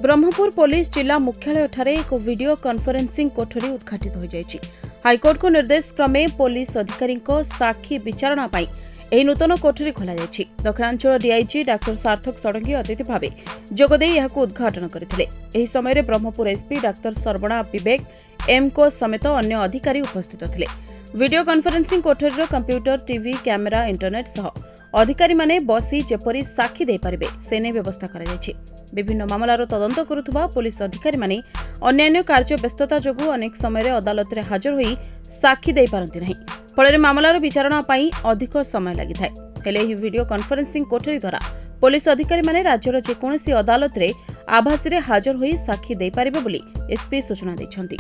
Brahmapur police जिला मुख्यालय ठारे एक वीडियो कॉन्फ्रेंसिंग कोठरी उद्घाटित हो जायछि। हाईकोर्ट को निर्देश क्रमे पुलिस अधिकारी साक्षी विचारणा पाई ଏହି ନୂତନ କୋଠରୀ ଖୋଲାଯାଇଛି। ଦକ୍ଷିଣାଞ୍ଚଳ ଡିଆଇଜି ଡାକ୍ତର ସାର୍ଥକ ଷଡ଼ଙ୍ଗୀ ଅତିଥି ଭାବେ ଯୋଗଦେଇ ଏହାକୁ ଉଦ୍ଘାଟନ କରିଥିଲେ। ଏହି ସମୟରେ ବ୍ରହ୍ମପୁର ଏସ୍ପି ଡାକ୍ତର ସର୍ବଣା ବିବେକ ଏମ୍କୋ ସମେତ ଅନ୍ୟ ଅଧିକାରୀ ଉପସ୍ଥିତ ଥିଲେ। ଭିଡିଓ କନ୍ଫରେନ୍ସିଂ କୋଠରୀର କମ୍ପ୍ୟୁଟର, टीवी, कैमेरा, इंटरनेट सह अधिकारी माने बसी जेपरी साक्षी दे पारिबे सेने व्यवस्था करा जायछि। विभिन्न मामलार तदंत करुथुबा पुलिस अधिकारी माने अन्यान्य कार्य व्यस्तता जोगु अनेक समय अदालत रे हाजर होई साक्षी दे पारंती नहीं, फल मामलार विचारणा पाई अधिक समय लगी थाए। हेले ही वीडियो कॉन्फ्रेंसिंग कोठरी द्वारा पुलिस अधिकारी माने राज्यर जेकोसी अदालत रे आभासी रे हाजर होई साक्षी दे पारिबे बोली एसपी सूचना दैछंती।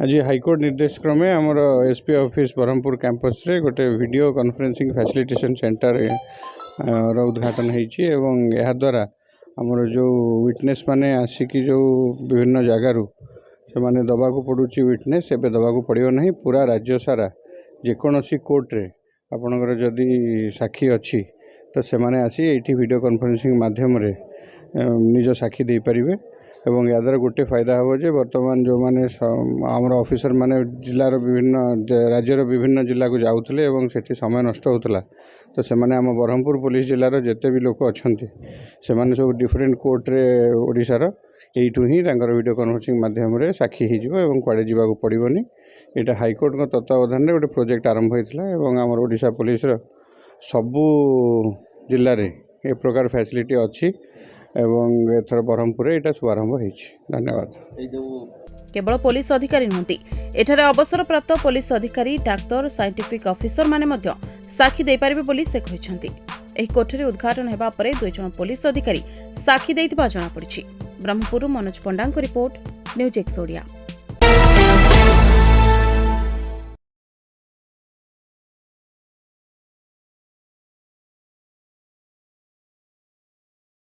आज हाईकोर्ट निर्देश क्रमे आमर एसपी ऑफिस ब्रह्मपुर कैंपस रे गोटे वीडियो कॉन्फ्रेंसिंग फैसिलिटेशन सेंटर उद्घाटन होइछि एवं यह द्वारा आमर जो विटनेस माने आसिकी जो विभिन्न जगार से माने दबाकू पड़ुछि विटनेस एबे दबाकू पड़ियो नहीं। पूरा राज्य सारा जेकोसी कोर्ट रे आपणकर जदि साक्षी अच्छी तो से माने आसी एठी वीडियो कॉन्फ्रेंसिंग माध्यम रे निज साक्षी दे पारिबे एवं या द्वारा गोटे फायदा हम जे वर्तमान जो माने आमर ऑफिसर माने जिलार विभिन्न राज्यर विभिन्न जिला को जाउथले एवं सेठी समय नष्ट होतला तो से माने आम ब्रह्मपुर पुलिस जिलार जेते भी लोक अछंती से माने सब डिफरेंट कोर्ट रे ओडिशार एइठु ही तांकर वीडियो कॉन्फ्रेंसिंग माध्यम रे साक्षी ही जिवो एवं कुआडे जिबाकू पड़िबोनी। एटा हाईकोर्ट को तत्वावधान रे गोटे प्रोजेक्ट आरंभ होइतला एवं आमर ओडिशा पुलिस रो सबु जिल्ला रे ए प्रकार फैसिलिटी अछि एवं एथर ब्रह्मपुर एटा शुभारंभ होइछि। धन्यवाद। केवल पुलिस अधिकारी नुहति एठारे अवसर प्राप्त पुलिस अधिकारी, डाक्तर, साइंटिफिक ऑफिसर माने मध्य साक्षी दे पारिबे बोली से कहिसंती। एही कोठरी उद्घाटन हेबा परे 2 जण पुलिस अधिकारी साक्षी दैथिबा जणा पड़िछि। ब्रह्मपुर मनोज पंडांक रिपोर्ट, न्यूज एक्स ओडिया।